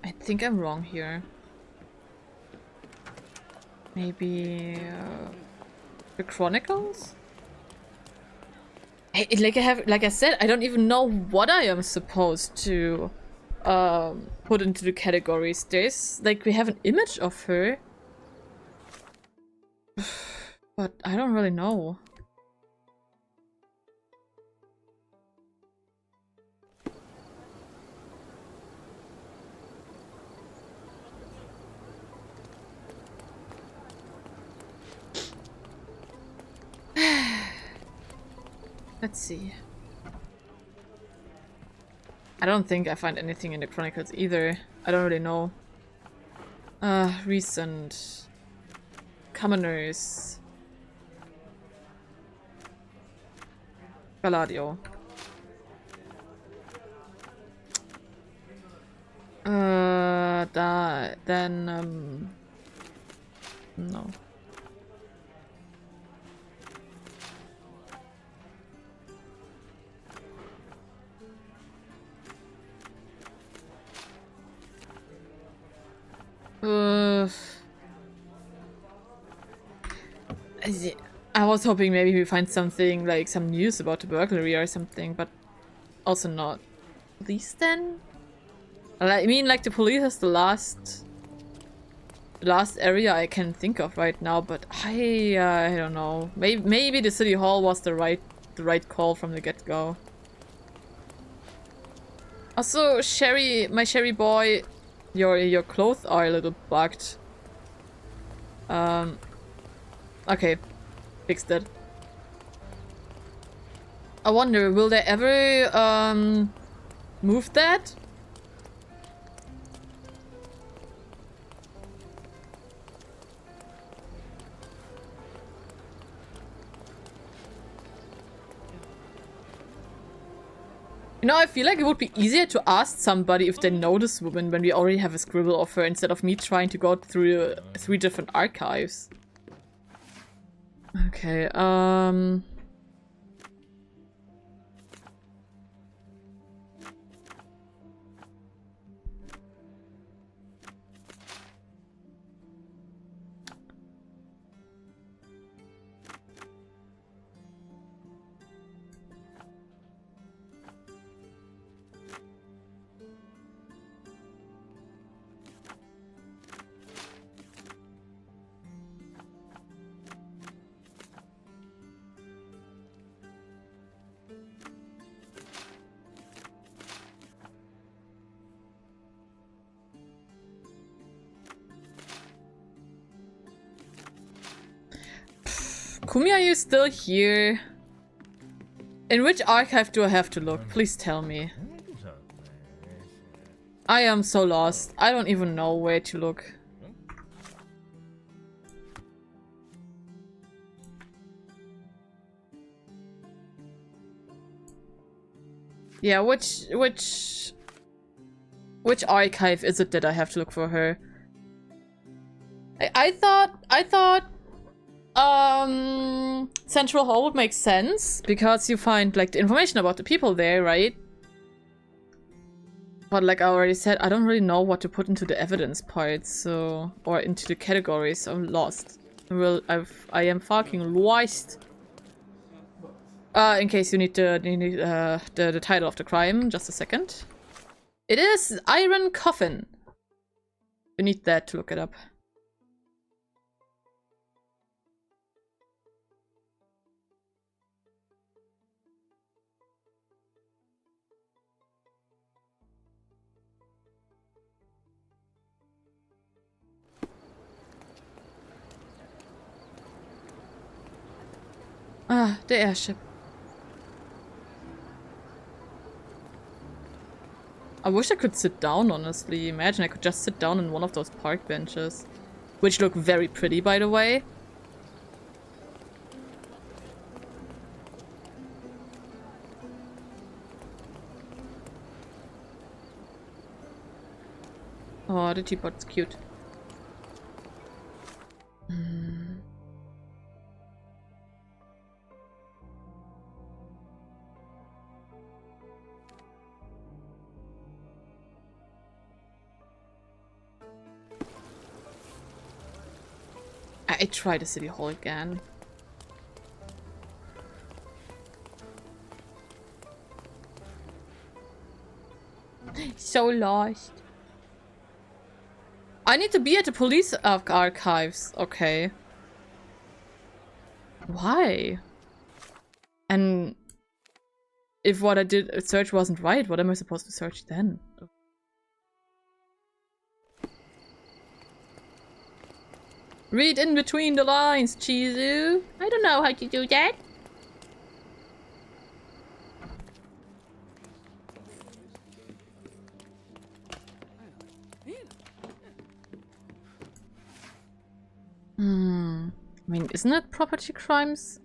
I think I'm wrong here. Maybe the Chronicles? Like I said, I don't even know what I am supposed to put into the categories. There's like we have an image of her, but I don't really know. Let's see. I don't think I find anything in the Chronicles either. I don't really know. Recent. Commoners. Palladio. No. I was hoping maybe we find something like some news about the burglary or something, but also not. Police then? I mean, like the police is the last area I can think of right now, but I don't know. Maybe the city hall was the right call from the get-go. Also, my Sherry boy, your clothes are a little bugged. Okay, fixed it. I wonder, will they ever move that? You know, I feel like it would be easier to ask somebody if they know this woman when we already have a scribble of her instead of me trying to go through 3 different archives. Okay, Kumi, are you still here? In which archive do I have to look? Please tell me. I am so lost. I don't even know where to look. Yeah, which archive is it that I have to look for her? I thought Central Hall would make sense because you find like the information about the people there, right? But like I already said, I don't really know what to put into the evidence part, so or into the categories. I'm lost. I am fucking lost. In case you need the title of the crime, just a second. It is Iron Coffin. You need that to look it up. Ah, the airship. I wish I could sit down, honestly. Imagine I could just sit down on one of those park benches. Which look very pretty, by the way. Oh, the teapot's cute. I tried the city hall again. So lost. I need to be at the police archives. Okay. Why? And if what I did search wasn't right, what am I supposed to search then? Read in between the lines, Chizu. I don't know how to do that. I mean, isn't it property crimes?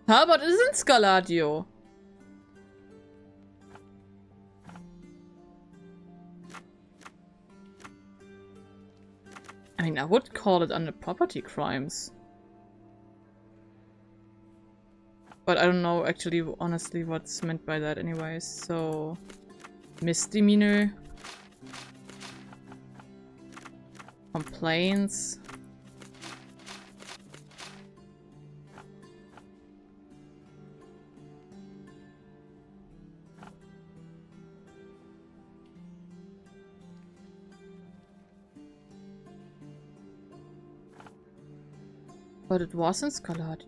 How about it isn't Scaladio? I mean, I would call it under property crimes. But I don't know actually, honestly, what's meant by that anyways, so... Misdemeanor. Complaints. But it wasn't Scalad.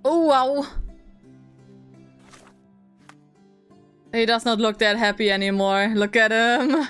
Oh, wow! He does not look that happy anymore. Look at him!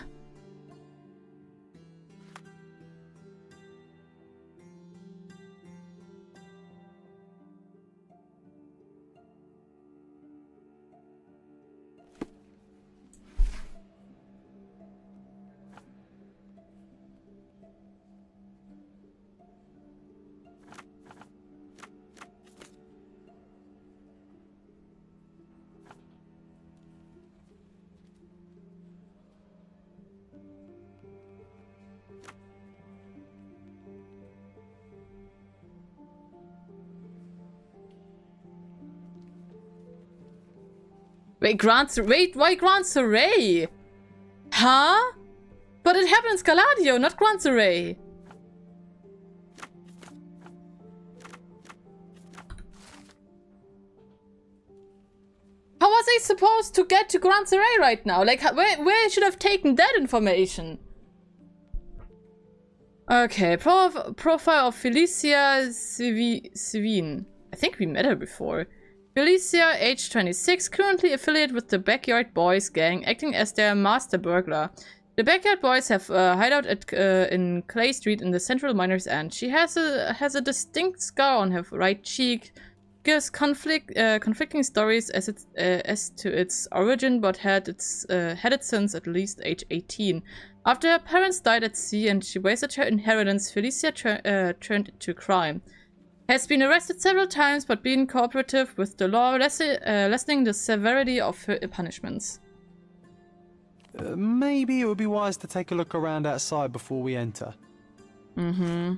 Wait, why Grand Surrey? Huh? But it happened in Scaladio, not Grand Surrey. How was I supposed to get to Grand Surrey right now? Like, where should I have taken that information? Okay, profile of Felicia Sevin. I think we met her before. Felicia, age 26, currently affiliated with the Backyard Boys gang, acting as their master burglar. The Backyard Boys have a hideout in Clay Street in the central Miners End. She has a distinct scar on her right cheek, gives conflicting stories as to its origin, but had it since at least age 18. After her parents died at sea and she wasted her inheritance, Felicia turned to crime. Has been arrested several times, but been cooperative with the law, lessening the severity of her punishments. Maybe it would be wise to take a look around outside before we enter. Mm-hmm.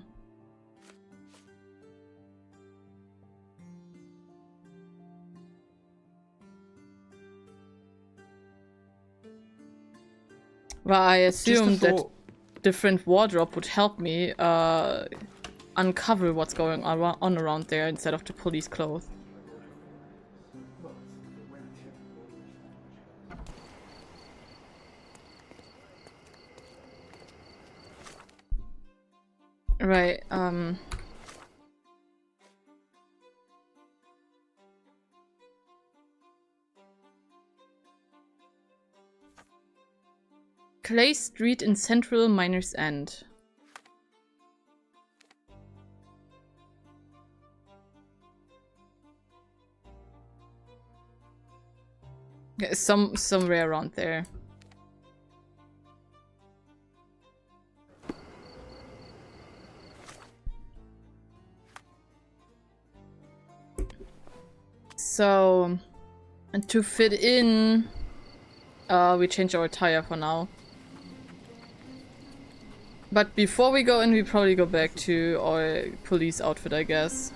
Well, I assumed that different wardrobe would help me uncover what's going on around there instead of the police clothes. Right, Clay Street in central Miners End. Yeah, somewhere around there. So, and to fit in, We change our tire for now. But before we go in, we probably go back to our police outfit, I guess.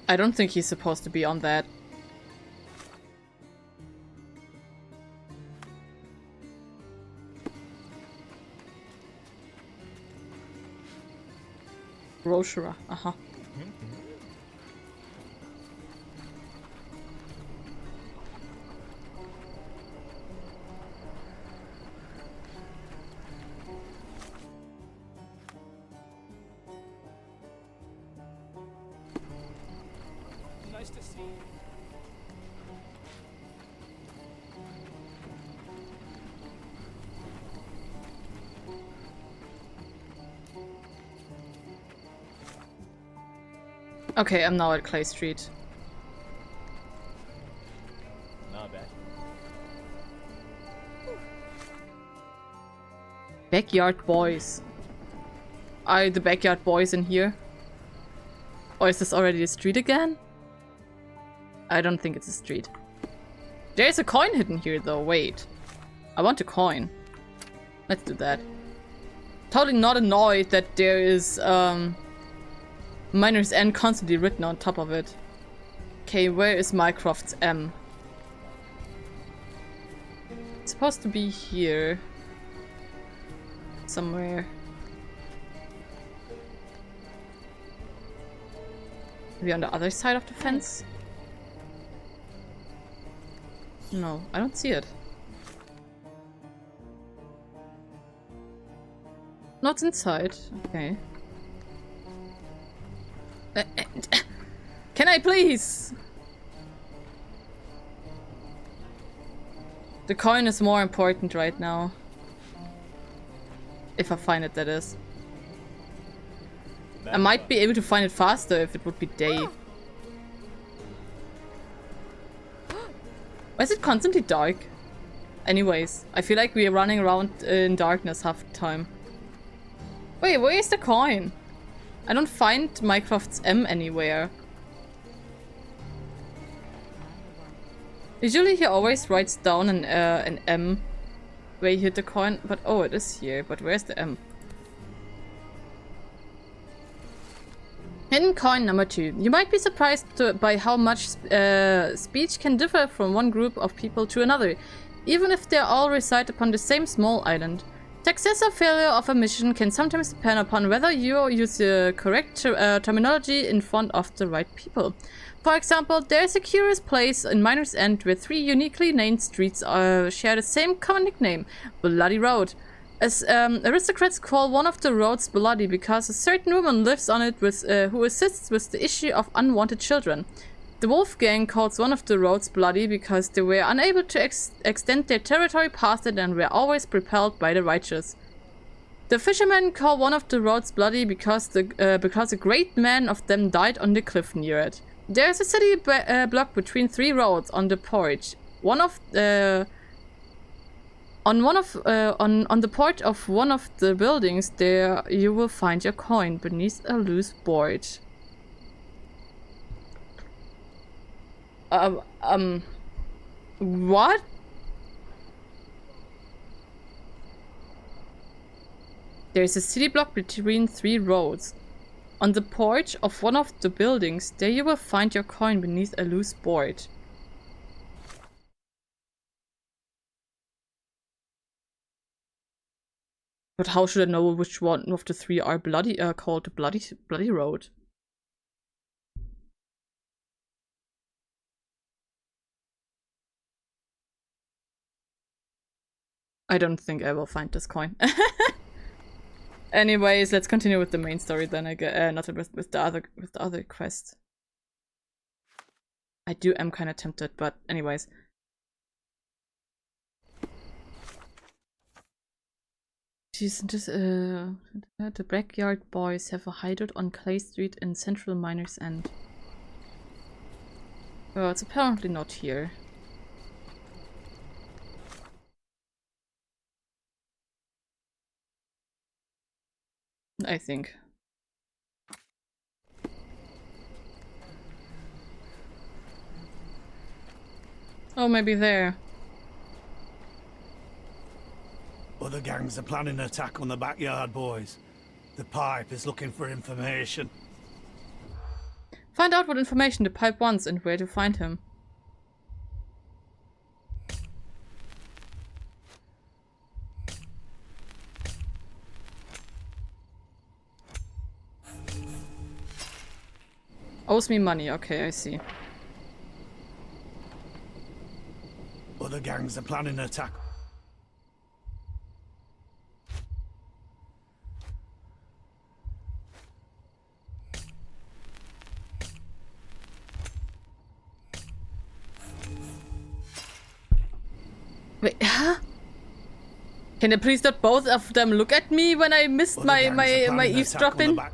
I don't think he's supposed to be on that. Roshara, uh-huh. Nice to see you. Okay, I'm now at Clay Street. Not bad. Backyard boys. Are the backyard boys in here? Or is this already a street again? I don't think it's a street. There's a coin hidden here though, wait. I want a coin. Let's do that. Totally not annoyed that there is Miner's End constantly written on top of it. Okay, where is Mycroft's M? It's supposed to be here. Somewhere. Maybe on the other side of the fence? No, I don't see it. Not inside. Okay. Can I please? The coin is more important right now. If I find it, that is. I might be able to find it faster if it would be day. Why is it constantly dark? Anyways, I feel like we are running around in darkness half the time. Wait, where is the coin? I don't find Mycroft's M anywhere. Usually he always writes down an M where he hit the coin, but oh, it is here. But where's the M? Hidden coin number 2. You might be surprised by how much speech can differ from one group of people to another, even if they all reside upon the same small island. Success or failure of a mission can sometimes depend upon whether you use the correct terminology in front of the right people. For example, there is a curious place in Miner's End where 3 uniquely named streets share the same common nickname, Bloody Road. As aristocrats call one of the roads bloody because a certain woman lives on it with, who assists with the issue of unwanted children. The Wolf Gang calls one of the roads bloody because they were unable to extend their territory past it and were always propelled by the righteous. The Fishermen call one of the roads bloody because a great man of them died on the cliff near it. There is a city block between 3 roads on the porch. On the porch of one of the buildings, there you will find your coin beneath a loose board. What? There is a city block between 3 roads. On the porch of one of the buildings, there you will find your coin beneath a loose board. But how should I know which one of the 3 are called the bloody road? I don't think I will find this coin. Anyways, let's continue with the main story then. I guess not with the other quest. I am kind of tempted, but anyways. The Backyard Boys have a hideout on Clay Street in central Miner's End. Well, it's apparently not here. I think. Oh, maybe there. Other gangs are planning an attack on the backyard, boys. The pipe is looking for information. Find out what information the pipe wants and where to find him. Owes me money. Okay, I see. Other gangs are planning an attack. Wait, huh? Can they please not both of them look at me when I missed Other my gangs are planning an attack on the eavesdropping? back-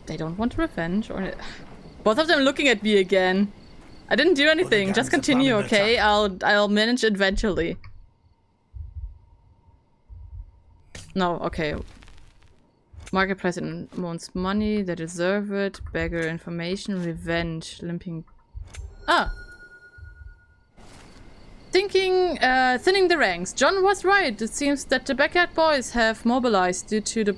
They don't want revenge, or both of them looking at me again. I didn't do anything. Just gangs are continue, planning an okay? attack. I'll manage eventually. No, okay. Marketplace wants money. They deserve it. Beggar information. Revenge. Limping. Ah. Thinning the ranks. John was right. It seems that the Backyard Boys have mobilized due to the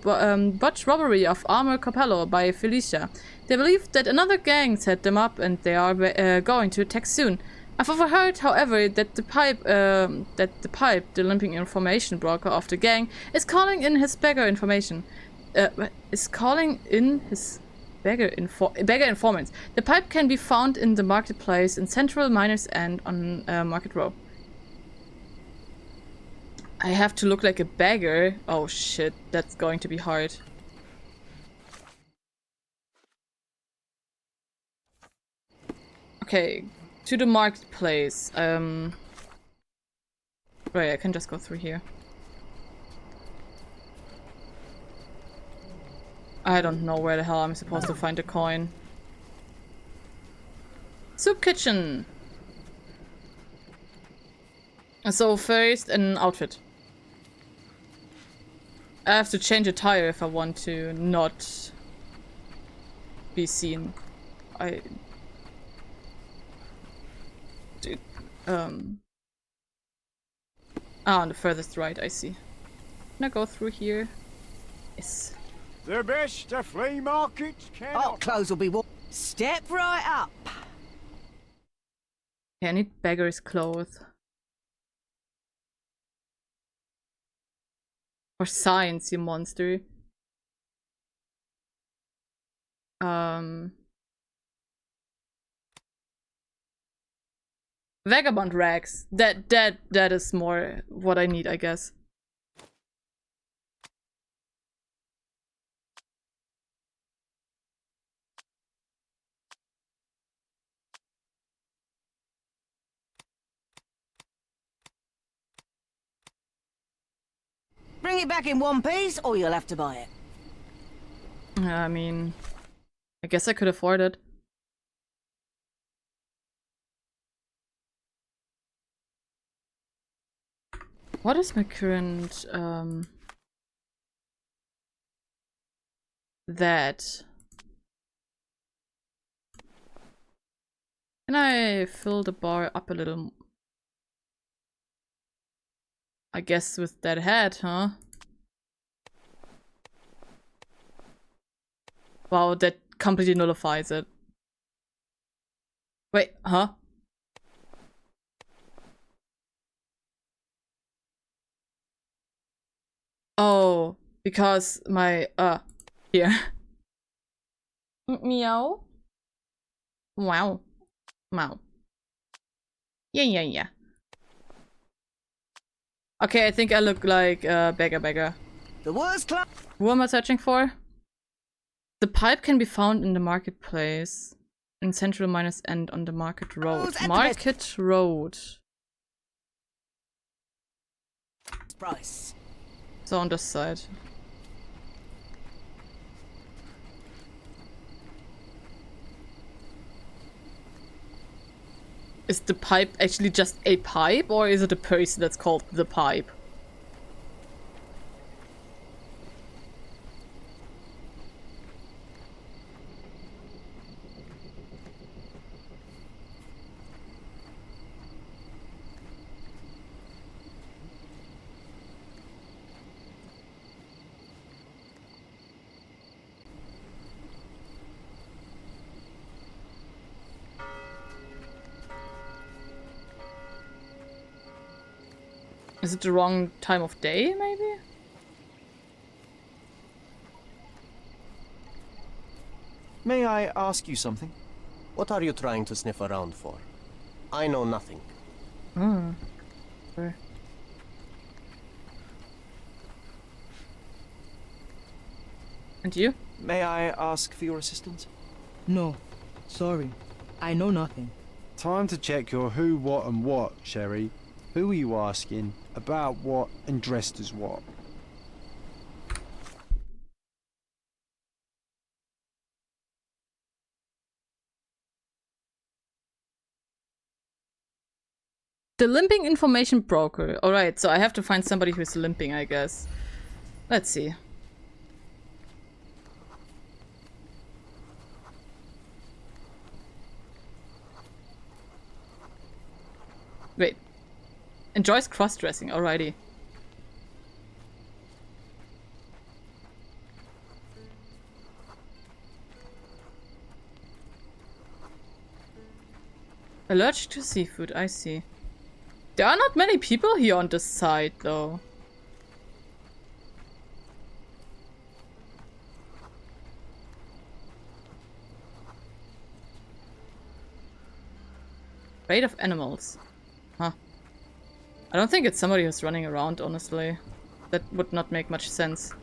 botched robbery of Armor Capello by Felicia. They believe that another gang set them up and they are going to attack soon. I've overheard, however, that the pipe, the limping information broker of the gang, is calling in his beggar information. Beggar informants. The pipe can be found in the marketplace in Central Miners End on Market Row. I have to look like a beggar. Oh shit, that's going to be hard. Okay, to the marketplace. Right, I can just go through here. I don't know where the hell I'm supposed to find a coin. Soup kitchen. So first, an outfit. I have to change a tire if I want to not be seen. On the furthest right, I see. Can I go through here? Yes. The best a flea markets can Our offer. clothes will be warm. Step right up. Okay, I need beggar's clothes. Or signs, you monster. Vagabond rags. That is more what I need, I guess. Bring it back in one piece, or you'll have to buy it. I mean, I guess I could afford it. What is my current, that? Can I fill the bar up a little? I guess with that hat, huh? Wow, that completely nullifies it. Wait, huh? Oh, because my, here. Meow. Wow. Wow. Yeah. Okay, I think I look like beggar. The worst club. Who am I searching for? The pipe can be found in the marketplace in Central Miners End on the Market Road. at the Market Road. Price. So on this side. Is the pipe actually just a pipe, or is it a person that's called the pipe? Is it the wrong time of day, maybe? May I ask you something? What are you trying to sniff around for? I know nothing. Sure. And you? May I ask for your assistance? No, sorry. I know nothing. Time to check your who, what, and what, Sherry. Who are you asking? About what? And dressed as what? The limping information broker. Alright, so I have to find somebody who's limping, I guess. Let's see. Wait. Enjoys cross-dressing, alrighty. Allergic to seafood, I see. There are not many people here on this side, though. Afraid of animals. Huh. I don't think it's somebody who's running around, honestly. That would not make much sense.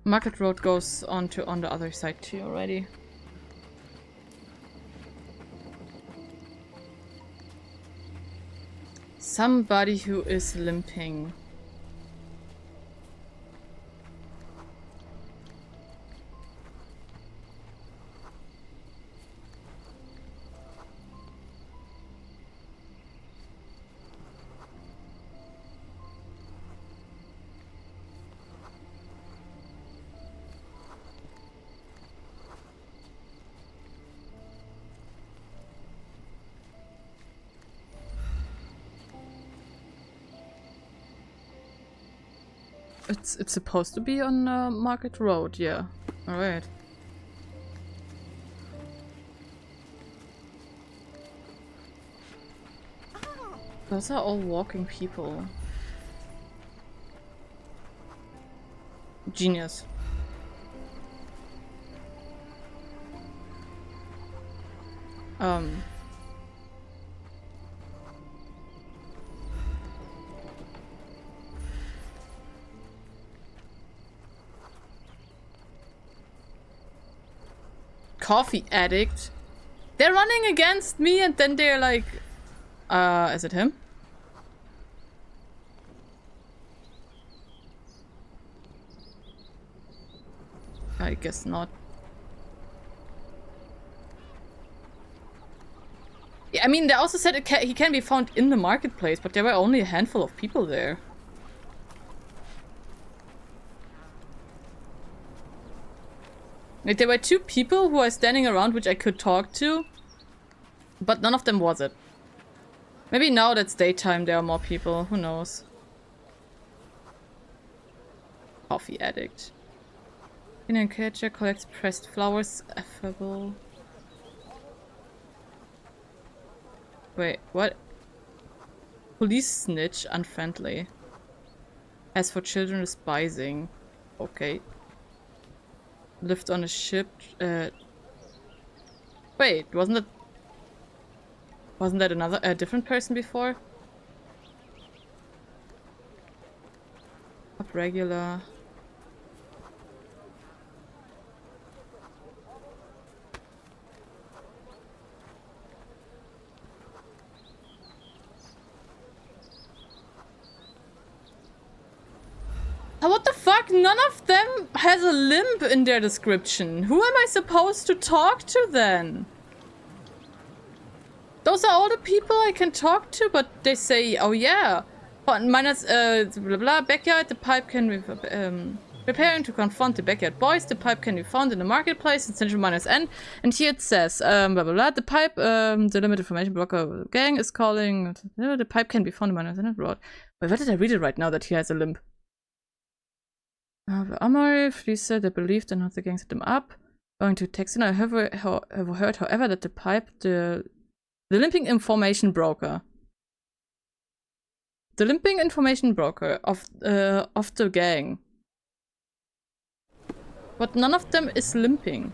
Market Road goes on the other side too already. Somebody who is limping. It's supposed to be on Market Road, yeah. Alright. Those are all walking people. Genius. Coffee addict. They're running against me and then they're like... is it him? I guess not. Yeah, I mean, they also said he can be found in the marketplace, but there were only a handful of people there. Like, there were 2 people who are standing around which I could talk to, but none of them was it. Maybe now that's daytime there are more people, who knows. Coffee addict. Indian catcher collects pressed flowers, affable. Wait, what? Police snitch, unfriendly. As for children, despising. Okay. Lived on a ship. Wait, wasn't that a different person before? Up regular. What the fuck? None of them has a limp in their description. Who am I supposed to talk to then? Those are all the people I can talk to, but they say, oh yeah. Minus, blah blah, backyard, the pipe can be, preparing to confront the backyard boys, the pipe can be found in the marketplace in Central minus N. And here it says, blah blah blah, the pipe, the limit information blocker gang is calling, the pipe can be found in minus N road. Wait, where did I read it right now that he has a limp? Amor, Felicia, they believed and not the gang set them up. Going to Texan, I have heard, however, that the pipe, the limping information broker. The limping information broker of the gang. But none of them is limping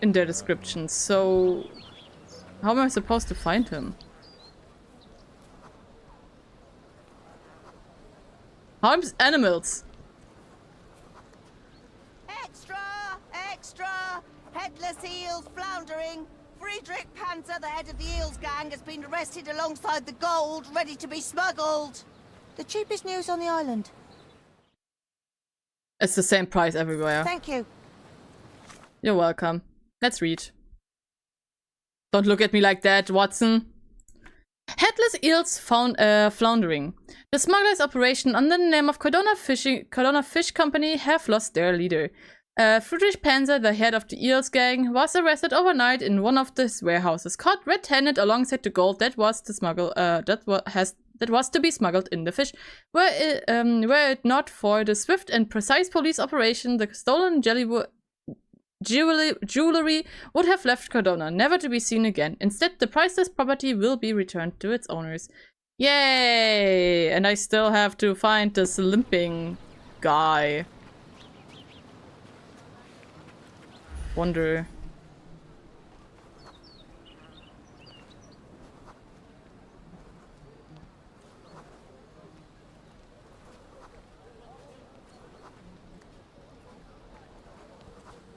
in their descriptions, so how am I supposed to find him? Harms animals. Extra! Extra! Headless eels floundering. Friedrich Panther, the head of the eels gang, has been arrested alongside the gold, ready to be smuggled. The cheapest news on the island. It's the same price everywhere. Thank you. You're welcome. Let's read. Don't look at me like that, Watson. Headless eels found floundering. The smugglers' operation under the name of Cordona Fish Company have lost their leader. Friedrich Panzer, the head of the eels gang, was arrested overnight in one of the warehouses, caught red-handed alongside the gold that was to be smuggled in the fish. Were it not for the swift and precise police operation, the stolen jewelry would have left Cordona, never to be seen again. Instead, the priceless property will be returned to its owners. Yay! And I still have to find this limping guy. Wonder.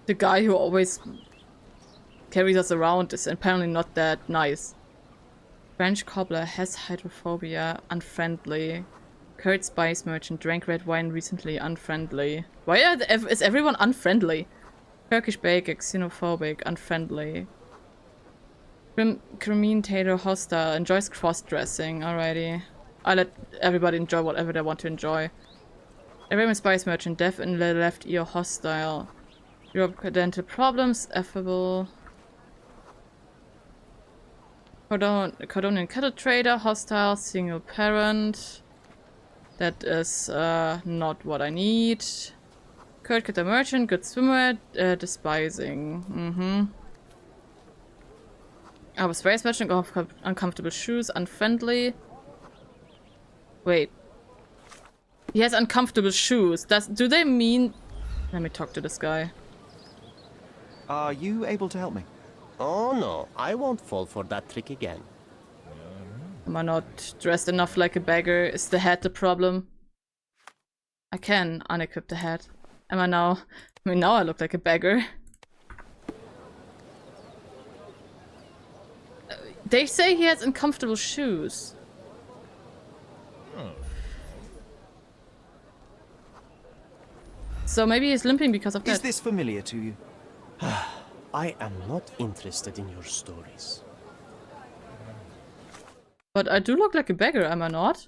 The guy who always carries us around is apparently not that nice. French cobbler has hydrophobia, unfriendly. Curd spice merchant drank red wine recently, unfriendly. Why is everyone unfriendly? Turkish baker, xenophobic, unfriendly. Cremine tailor, hostile, enjoys cross-dressing. Alrighty. I let everybody enjoy whatever they want to enjoy. Arabian spice merchant, deaf in the left ear, hostile. Europe dental problems, affable. Cordonian cattle trader, hostile, single parent. That is not what I need. Curd cutter merchant, good swimmer, despising. Aber space merchant, uncomfortable shoes, unfriendly. Wait. He has uncomfortable shoes. Do they mean... Let me talk to this guy. Are you able to help me? Oh no, I won't fall for that trick again. Am I not dressed enough like a beggar? Is the hat the problem? I can unequip the hat. Am I now? I mean, now I look like a beggar. They say he has uncomfortable shoes. So maybe he's limping because of that. Is this familiar to you? I am not interested in your stories. But I do look like a beggar, am I not?